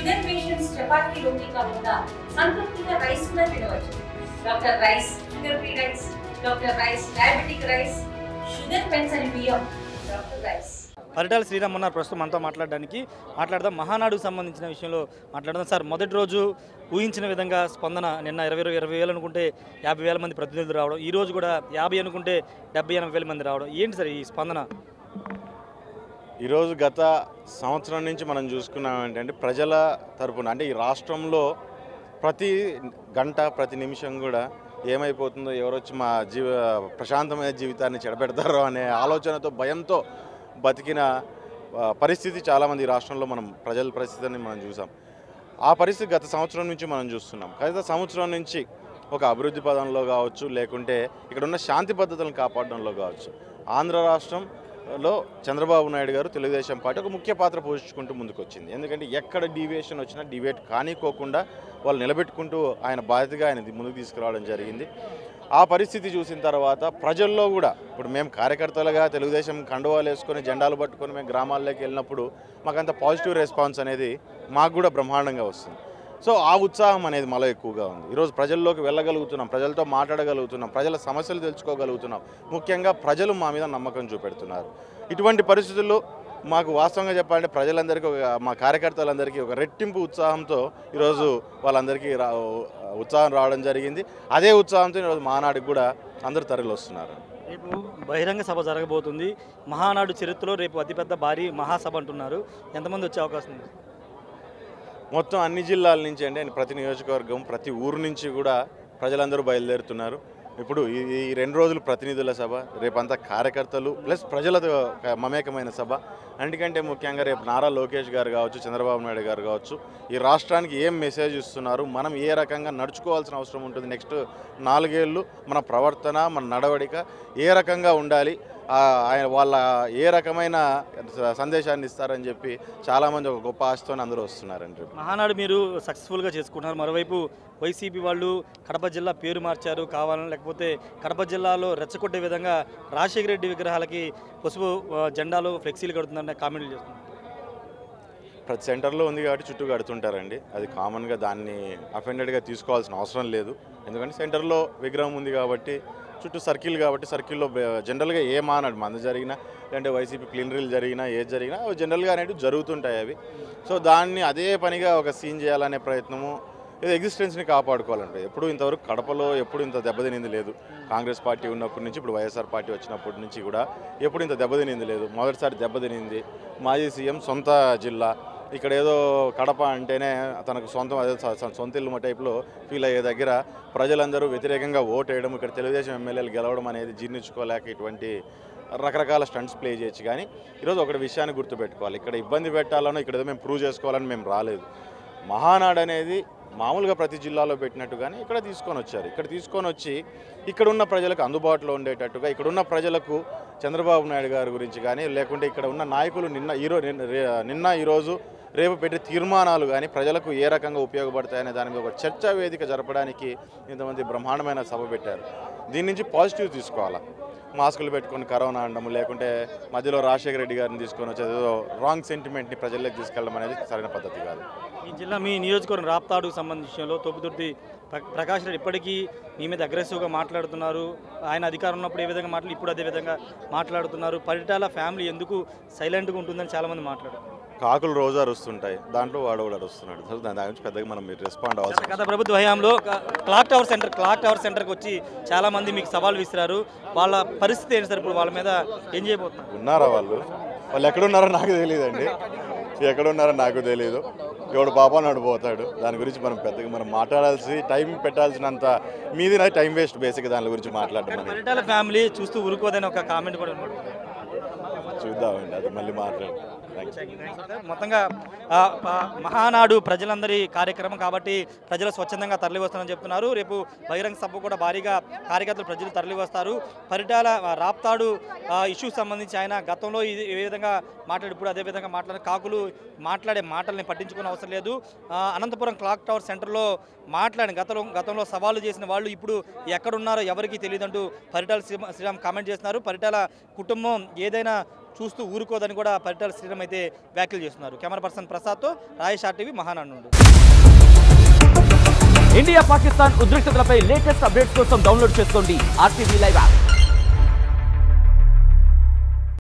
Sugar patients chapati రోటీ కాకుండా సంతృప్తిగా rice కూడా తినవచ్చు. Doctor rice, sugar free rice, doctor rice, diabetic rice, sugar పెన్సని బియ్యం, డాక్టర్ రైస్. పరిటాల శ్రీరామ్ ఉన్నారు ప్రస్తుతం మనతో మాట్లాడదాం. మహానాడుకు సంబంధించిన విషయంలో మాట్లాడదాం. సార్, మొదటి రోజు ఊహించిన విధంగా స్పందన నిన్న 20,000 అనుకుంటే 50,000 మంది ప్రతినిధులు రావడం, ఈ రోజు కూడా 50 అనుకుంటే 70,000 మంది రావడం, ఏంటి సార్ ఈ స్పందన? ఈరోజు గత సంవత్సరం నుంచి మనం చూసుకున్నాం ఏంటంటే ప్రజల తరపున అంటే ఈ రాష్ట్రంలో ప్రతి గంట ప్రతి నిమిషం కూడా ఏమైపోతుందో, ఎవరొచ్చి మా ప్రశాంతమైన జీవితాన్ని చెడపెడతారో అనే ఆలోచనతో భయంతో బతికిన పరిస్థితి చాలామంది రాష్ట్రంలో మనం ప్రజల పరిస్థితిని మనం చూసాం. ఆ పరిస్థితి గత సంవత్సరం నుంచి మనం చూస్తున్నాం. గత సంవత్సరం నుంచి ఒక అభివృద్ధి పదంలో కావచ్చు, లేకుంటే ఇక్కడ ఉన్న శాంతి పద్ధతులను కాపాడడంలో కావచ్చు, ఆంధ్ర రాష్ట్రంలో చంద్రబాబు నాయుడు గారు తెలుగుదేశం పార్టీ ఒక ముఖ్య పాత్ర పోషించుకుంటూ ముందుకు వచ్చింది. ఎందుకంటే ఎక్కడ డీవియేషన్ వచ్చినా డివేట్ కానికోకుండా వాళ్ళు నిలబెట్టుకుంటూ ఆయన బాధ్యతగా ఆయన ముందుకు తీసుకురావడం జరిగింది. ఆ పరిస్థితి చూసిన తర్వాత ప్రజల్లో కూడా ఇప్పుడు మేము కార్యకర్తలుగా తెలుగుదేశం కండువాలు వేసుకొని జెండాలు పట్టుకొని మేము గ్రామాల్లోకి వెళ్ళినప్పుడు మాకంత పాజిటివ్ రెస్పాన్స్ అనేది మాకు కూడా బ్రహ్మాండంగా వస్తుంది. సో ఆ ఉత్సాహం అనేది మాలో ఎక్కువగా ఉంది. ఈరోజు ప్రజల్లోకి వెళ్ళగలుగుతున్నాం, ప్రజలతో మాట్లాడగలుగుతున్నాం, ప్రజల సమస్యలు తెలుసుకోగలుగుతున్నాం. ముఖ్యంగా ప్రజలు మా మీద నమ్మకం చూపెడుతున్నారు. ఇటువంటి పరిస్థితుల్లో మాకు వాస్తవంగా చెప్పాలంటే ప్రజలందరికీ మా కార్యకర్తలందరికీ ఒక రెట్టింపు ఉత్సాహంతో ఈరోజు వాళ్ళందరికీ ఉత్సాహం రావడం జరిగింది. అదే ఉత్సాహంతో ఈరోజు మహానాడుకు కూడా అందరూ తరలి వస్తున్నారు. రేపు బహిరంగ సభ జరగబోతుంది. మహానాడు చరిత్రలో రేపు అతిపెద్ద భారీ మహాసభ అంటున్నారు. ఎంతమంది వచ్చే అవకాశం ఉంది? మొత్తం అన్ని జిల్లాల నుంచి అంటే ప్రతి నియోజకవర్గం ప్రతి ఊరు నుంచి కూడా ప్రజలందరూ బయలుదేరుతున్నారు. ఇప్పుడు ఈ 2 రోజులు ప్రతినిధుల సభ, రేపంతా కార్యకర్తలు ప్లస్ ప్రజలతో మమేకమైన సభ. అందుకంటే ముఖ్యంగా రేపు నారా లోకేష్ గారు కావచ్చు, చంద్రబాబు నాయుడు గారు కావచ్చు, ఈ రాష్ట్రానికి ఏం మెసేజ్ ఇస్తున్నారు, మనం ఏ రకంగా నడుచుకోవాల్సిన అవసరం ఉంటుంది, నెక్స్ట్ 4 ఏళ్ళు మన ప్రవర్తన మన నడవడిక ఏ రకంగా ఉండాలి, ఆయన వాళ్ళ ఏ రకమైన సందేశాన్ని ఇస్తారని చెప్పి చాలామంది ఒక గొప్ప ఆశతో అందరూ వస్తున్నారండి. మహానాడు మీరు సక్సెస్ఫుల్గా చేసుకుంటున్నారు. మరోవైపు వైసీపీ వాళ్ళు కడప జిల్లా పేరు మార్చారు కావాలని, లేకపోతే కడప జిల్లాలో రెచ్చగొట్టే విధంగా రాజశేఖర రెడ్డి విగ్రహాలకి పసుపు జెండాలు ఫ్లెక్సీలు కడుతుందన్న కామెంట్లు చేస్తున్నారు. ప్రతి సెంటర్లో ఉంది కాబట్టి చుట్టూ కడుతుంటారండి. అది కామన్గా దాన్ని అఫెండెడ్గా తీసుకోవాల్సిన అవసరం లేదు. ఎందుకంటే సెంటర్లో విగ్రహం ఉంది కాబట్టి చుట్టూ సర్కిల్ కాబట్టి సర్కిల్లో జనరల్గా ఏ మానాడు మంది జరిగినా లేదంటే వైసీపీ ప్లీనరీలు జరిగినా ఏది జరిగినా జనరల్గా అనేవి జరుగుతుంటాయి అవి. సో దాన్ని అదే పనిగా ఒక సీన్ చేయాలనే ప్రయత్నము, ఏదో ఎగ్జిస్టెన్స్ని కాపాడుకోవాలంటే ఎప్పుడు ఇంతవరకు కడపలో ఎప్పుడు ఇంత దెబ్బతినింది లేదు. కాంగ్రెస్ పార్టీ ఉన్నప్పటి నుంచి ఇప్పుడు వైఎస్ఆర్ పార్టీ వచ్చినప్పటి నుంచి కూడా ఎప్పుడు ఇంత దెబ్బతినింది లేదు. మొదటిసారి దెబ్బతినింది మాజీ సీఎం సొంత జిల్లా. ఇక్కడ ఏదో కడప అంటేనే తనకు సొంతం, అదే సొంత ఇల్లు టైప్లో ఫీల్ అయ్యే దగ్గర ప్రజలందరూ వ్యతిరేకంగా ఓటేయడం, ఇక్కడ తెలుగుదేశం ఎమ్మెల్యేలు గెలవడం అనేది జీర్ణించుకోలేక ఇటువంటి రకరకాల స్టంట్స్ ప్లే చేయొచ్చు. కానీ ఈరోజు ఒకటి విషయాన్ని గుర్తుపెట్టుకోవాలి, ఇక్కడ ఇబ్బంది పెట్టాలనో ఇక్కడ ఏదో మేము ప్రూవ్ చేసుకోవాలని మేము రాలేదు. మహానాడు అనేది మామూలుగా ప్రతి జిల్లాలో పెట్టినట్టుగానే ఇక్కడ తీసుకొని వచ్చారు. ఇక్కడ తీసుకొని వచ్చి ఇక్కడున్న ప్రజలకు అందుబాటులో ఉండేటట్టుగా, ఇక్కడున్న ప్రజలకు చంద్రబాబు నాయుడు గారి గురించి కానీ లేకుంటే ఇక్కడ ఉన్న నాయకులు నిన్న ఈరోజు రేపు పెట్టే తీర్మానాలు కానీ ప్రజలకు ఏ రకంగా ఉపయోగపడతాయనే దాని మీద ఒక చర్చా వేదిక జరపడానికి ఇంతమంది బ్రహ్మాండమైన సభ పెట్టారు. దీని నుంచి పాజిటివ్ తీసుకోవాలా. మాస్కులు పెట్టుకొని కరోనా అనడము, లేకుంటే మధ్యలో రాజశేఖర రెడ్డి గారిని తీసుకొని వచ్చేది రాంగ్ సెంటిమెంట్ని ప్రజల్లోకి తీసుకెళ్ళడం అనేది సరైన పద్ధతి కాదు. ఈ జిల్లా మీ నియోజకవర్గం రాప్తాడుకు సంబంధించిన తోపుదుర్తి ప్రకాష్ రెడ్డి ఇప్పటికీ మీ మీద అగ్రెసివ్గా మాట్లాడుతున్నారు. ఆయన అధికారం ఉన్నప్పుడు ఏ విధంగా మాట్లాడి ఇప్పుడు అదే విధంగా మాట్లాడుతున్నారు. పరిటాల ఫ్యామిలీ ఎందుకు సైలెంట్గా ఉంటుందని చాలామంది మాట్లాడుతున్నారు. కాకులు రోజు అరుస్తుంటాయి, దాంట్లో వాడు కూడా అరుస్తున్నాడు. దాని గురించి పెద్దగా మనం మీరు రెస్పాండ్ అవ్వాలి. గత ప్రభుత్వ హయాంలో క్లాక్ టవర్ సెంటర్కి వచ్చి చాలామంది మీకు సవాల్ విసిరారు. వాళ్ళ పరిస్థితి ఏంటి సార్? ఇప్పుడు వాళ్ళ మీద ఏం చేయబోతున్నారు? ఉన్నారా వాళ్ళు ఎక్కడున్నారో నాకు తెలియదండి. ఎక్కడున్నారో నాకు తెలియదు. ఎవడు పాపం నడిపోతాడు. దాని గురించి మనం పెద్దగా మనం మాట్లాడాల్సి టైం పెట్టాల్సినంత మీది టైం వేస్ట్ బేసిక్గా దాని గురించి మాట్లాడడం. పరిటాల ఫ్యామిలీ చూస్తూ ఊరుకోదని ఒక కామెంట్ కూడా చూద్దామండి, అది మళ్ళీ మాట్లాడు. మొత్తంగా మహానాడు ప్రజలందరి కార్యక్రమం కాబట్టి ప్రజలు స్వచ్ఛందంగా తరలి వస్తారని చెప్తున్నారు. రేపు బహిరంగ సభ కూడా భారీగా కార్యకర్తలు ప్రజలు తరలి వస్తారు. పరిటాల రాప్తాడు ఇష్యూకి సంబంధించి ఆయన గతంలో ఏ విధంగా మాట్లాడి ఇప్పుడు అదే విధంగా కాకులు మాట్లాడే మాటల్ని పట్టించుకునే అవసరం లేదు. అనంతపురం క్లాక్ టవర్ సెంటర్లో మాట్లాడి గతంలో సవాలు చేసిన వాళ్ళు ఇప్పుడు ఎక్కడున్నారో ఎవరికీ తెలియదంటూ పరిటాల శ్రీరామ్ కామెంట్ చేస్తున్నారు. పరిటాల కుటుంబం ఏదైనా చూస్తూ ఊరుకోదని కూడా పరిటాల శ్రీరామ్ అయితే వ్యాఖ్యలు చేస్తున్నారు. Camera person ప్రసాద్తో Rayesh RTV Mahanadu నుండి. ఇండియా పాకిస్తాన్ ఉద్రిక్తతలపై లేటెస్ట్ అప్డేట్స్ కోసం డౌన్లోడ్ చేసుకోండి RTV లైవ్ యాప్.